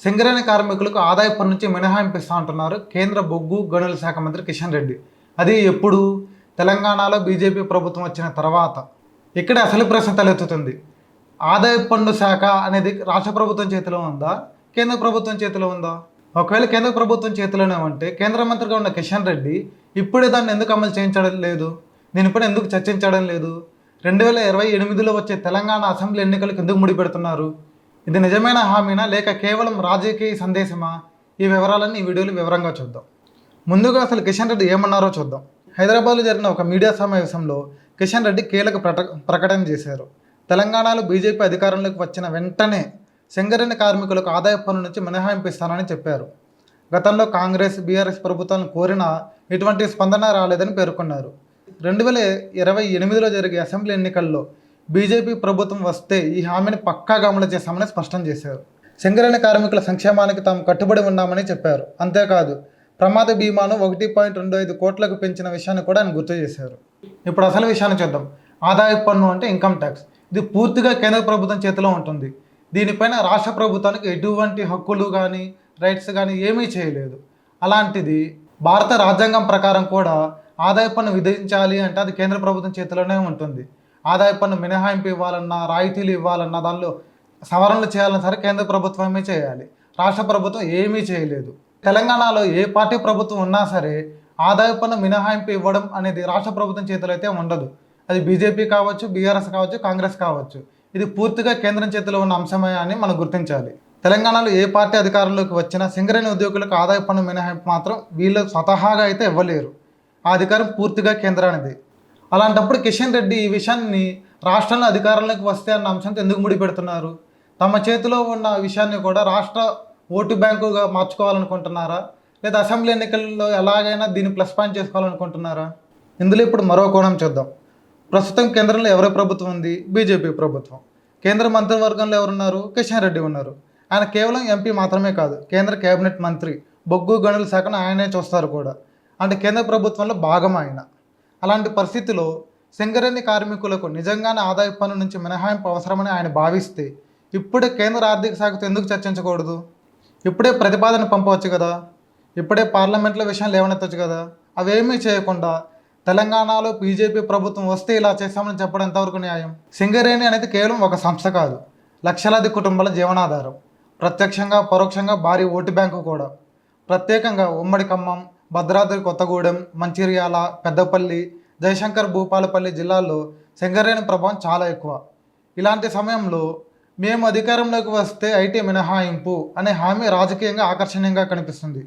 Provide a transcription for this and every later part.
సింగరేణి కార్మికులకు ఆదాయ పన్ను నుంచి మినహాయింపు ఇస్తా అంటున్నారు కేంద్ర బొగ్గు గనుల శాఖ మంత్రి కిషన్ రెడ్డి. అది ఎప్పుడు? తెలంగాణలో బీజేపీ ప్రభుత్వం వచ్చిన తర్వాత. ఇక్కడ అసలు ప్రశ్న తలెత్తుతుంది. ఆదాయ పన్ను శాఖ అనేది రాష్ట్ర ప్రభుత్వం చేతిలో ఉందా, కేంద్ర ప్రభుత్వం చేతిలో ఉందా? ఒకవేళ కేంద్ర ప్రభుత్వం చేతిలోనే ఉంటే కేంద్ర మంత్రిగా ఉన్న కిషన్ రెడ్డి ఇప్పుడే దాన్ని ఎందుకు అమలు చేయించడం లేదు? దీనిపైన ఎందుకు చర్చించడం లేదు? 2028లో వచ్చే తెలంగాణ అసెంబ్లీ ఎన్నికలకు ఎందుకు ముడిపెడుతున్నారు? ఇది నిజమైన హామీనా లేక కేవలం రాజకీయ సందేశమా? ఈ వివరాలన్నీ ఈ వీడియోలో వివరంగా చూద్దాం. ముందుగా అసలు కిషన్ రెడ్డి ఏమన్నారో చూద్దాం. హైదరాబాద్లో జరిగిన ఒక మీడియా సమావేశంలో కిషన్ రెడ్డి కీలక ప్రకటన చేశారు. తెలంగాణలో బీజేపీ అధికారంలోకి వచ్చిన వెంటనే సింగరేణి కార్మికులకు ఆదాయ పన్ను నుంచి మినహాయింపు ఇస్తానని చెప్పారు. గతంలో కాంగ్రెస్, బీఆర్ఎస్ ప్రభుత్వాలను కోరినా ఎటువంటి స్పందన రాలేదని పేర్కొన్నారు. 2028లో జరిగే అసెంబ్లీ ఎన్నికల్లో బీజేపీ ప్రభుత్వం వస్తే ఈ హామీని పక్కాగా అమలు చేస్తామని స్పష్టం చేశారు. సింగరేణి కార్మికుల సంక్షేమానికి తాము కట్టుబడి ఉన్నామని చెప్పారు. అంతేకాదు ప్రమాద బీమాను 1.25 కోట్లకు పెంచిన విషయాన్ని కూడా ఆయన గుర్తు చేశారు. ఇప్పుడు అసలు విషయాన్ని చూద్దాం. ఆదాయ పన్ను అంటే ఇన్కమ్ ట్యాక్స్. ఇది పూర్తిగా కేంద్ర ప్రభుత్వం చేతిలో ఉంటుంది. దీనిపైన రాష్ట్ర ప్రభుత్వానికి ఎటువంటి హక్కులు కానీ రైట్స్ కానీ ఏమీ చేయలేదు. అలాంటిది భారత రాజ్యాంగం ప్రకారం కూడా ఆదాయ పన్ను విధించాలి అంటే అది కేంద్ర ప్రభుత్వం చేతిలోనే ఉంటుంది. ఆదాయ పన్ను మినహాయింపు ఇవ్వాలన్నా, రాయితీలు ఇవ్వాలన్నా, దానిలో సవరణలు చేయాలన్నా సరే కేంద్ర ప్రభుత్వమే చేయాలి. రాష్ట్ర ప్రభుత్వం ఏమీ చేయలేదు. తెలంగాణలో ఏ పార్టీ ప్రభుత్వం ఉన్నా సరే ఆదాయ పన్ను మినహాయింపు ఇవ్వడం అనేది రాష్ట్ర ప్రభుత్వం చేతిలో అయితే ఉండదు. అది బీజేపీ కావచ్చు, బీఆర్ఎస్ కావచ్చు, కాంగ్రెస్ కావచ్చు. ఇది పూర్తిగా కేంద్రం చేతిలో ఉన్న అంశమే అని మనం గుర్తించాలి. తెలంగాణలో ఏ పార్టీ అధికారంలోకి వచ్చినా సింగరేణి ఉద్యోగులకు ఆదాయ పన్ను మినహాయింపు మాత్రం వీళ్ళు స్వతహాగా అయితే ఇవ్వలేరు. ఆ అధికారం పూర్తిగా కేంద్రానిది. అలాంటప్పుడు కిషన్ రెడ్డి ఈ విషయాన్ని రాష్ట్రంలో అధికారంలోకి వస్తే అన్న అంశంతో ఎందుకు ముడిపెడుతున్నారు? తమ చేతిలో ఉన్న విషయాన్ని కూడా రాష్ట్ర ఓటు బ్యాంకుగా మార్చుకోవాలనుకుంటున్నారా? లేదా అసెంబ్లీ ఎన్నికల్లో ఎలాగైనా దీన్ని ప్లస్ పాయింట్ చేసుకోవాలనుకుంటున్నారా? ఇందులో ఇప్పుడు మరో కోణం చూద్దాం. ప్రస్తుతం కేంద్రంలో ఎవరి ప్రభుత్వం ఉంది? బీజేపీ ప్రభుత్వం. కేంద్ర మంత్రివర్గంలో ఎవరున్నారు? కిషన్ రెడ్డి ఉన్నారు. ఆయన కేవలం ఎంపీ మాత్రమే కాదు, కేంద్ర కేబినెట్ మంత్రి. బొగ్గు గనుల శాఖను ఆయనే చూస్తారు కూడా. అంటే కేంద్ర ప్రభుత్వంలో భాగం ఆయన. అలాంటి పరిస్థితిలో సింగరేణి కార్మికులకు నిజంగానే ఆదాయ పన్ను నుంచి మినహాయింపు అవసరమని ఆయన భావిస్తే ఇప్పుడే కేంద్ర ఆర్థిక శాఖతో ఎందుకు చర్చించకూడదు? ఇప్పుడే ప్రతిపాదన పంపవచ్చు కదా, ఇప్పుడే పార్లమెంట్లో విషయాలు లేవనెత్తచ్చు కదా. అవేమీ చేయకుండా తెలంగాణలో బీజేపీ ప్రభుత్వం వస్తే ఇలా చేస్తామని చెప్పడం ఎంతవరకు న్యాయం? సింగరేణి అనేది కేవలం ఒక సంస్థ కాదు, లక్షలాది కుటుంబాల జీవనాధారం. ప్రత్యక్షంగా పరోక్షంగా భారీ ఓటు బ్యాంకు కూడా. ప్రత్యేకంగా ఉమ్మడి ఖమ్మం, భద్రాద్రి కొత్తగూడెం, మంచిర్యాల, పెద్దపల్లి, జయశంకర్ భూపాలపల్లి జిల్లాల్లో సింగరేణి ప్రభావం చాలా ఎక్కువ. ఇలాంటి సమయంలో మేము అధికారంలోకి వస్తే ఐటీ మినహాయింపు అనే హామీ రాజకీయంగా ఆకర్షణీయంగా కనిపిస్తుంది.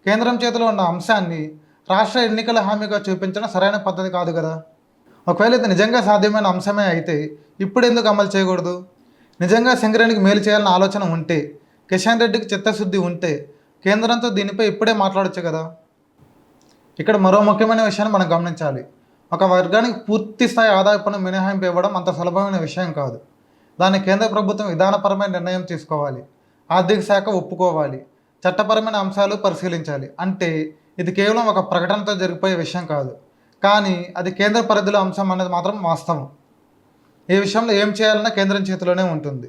కేంద్రం చేతిలో ఉన్న అంశాన్ని రాష్ట్ర ఎన్నికల హామీగా చూపించడం సరైన పద్ధతి కాదు కదా. ఒకవేళ ఇది నిజంగా సాధ్యమైన అంశమే అయితే ఇప్పుడు ఎందుకు అమలు చేయకూడదు? నిజంగా సింగరేణికి మేలు చేయాలన్న ఆలోచన ఉంటే, కిషన్ రెడ్డికి చిత్తశుద్ధి ఉంటే కేంద్రంతో దీనిపై ఇప్పుడే మాట్లాడొచ్చు కదా. ఇక్కడ మరో ముఖ్యమైన విషయాన్ని మనం గమనించాలి. ఒక వర్గానికి పూర్తి స్థాయి ఆదాయ పన్ను మినహాయింపు ఇవ్వడం అంత సులభమైన విషయం కాదు. దాన్ని కేంద్ర ప్రభుత్వం విధానపరమైన నిర్ణయం తీసుకోవాలి, ఆర్థిక శాఖ ఒప్పుకోవాలి, చట్టపరమైన అంశాలు పరిశీలించాలి. అంటే ఇది కేవలం ఒక ప్రకటనతో జరిగిపోయే విషయం కాదు. కానీ అది కేంద్ర పరిధిలో అంశం అనేది మాత్రం వాస్తవం. ఈ విషయంలో ఏం చేయాలన్నా కేంద్రం చేతిలోనే ఉంటుంది.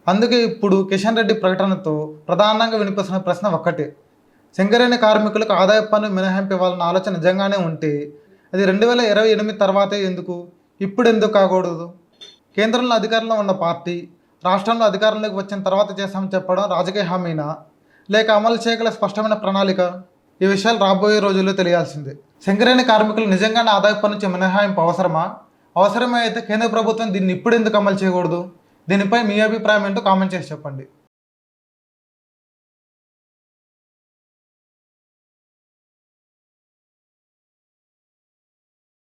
అందుకే ఇప్పుడు కిషన్ రెడ్డి ప్రకటనతో ప్రధానంగా వినిపిస్తున్న ప్రశ్న ఒక్కటే. సింగరేణి కార్మికులకు ఆదాయ పన్ను మినహాయింపు ఇవ్వాలన్న ఆలోచన నిజంగానే ఉంటే అది 2028 తర్వాతే ఎందుకు, ఇప్పుడు ఎందుకు కాకూడదు? కేంద్రంలో అధికారంలో ఉన్న పార్టీ రాష్ట్రంలో అధికారంలోకి వచ్చిన తర్వాత చేస్తామని చెప్పడం రాజకీయ హామీనా లేక అమలు చేయగల స్పష్టమైన ప్రణాళిక? ఈ విషయాలు రాబోయే రోజుల్లో తెలియాల్సిందే. సింగరేణి కార్మికులు నిజంగానే ఆదాయ పన్ను నుంచి మినహాయింపు అవసరమా? అవసరమే అయితే కేంద్ర ప్రభుత్వం దీన్ని ఇప్పుడు ఎందుకు అమలు చేయకూడదు? దీనిపై మీ అభిప్రాయం ఏంటో కామెంట్ చేసి చెప్పండి.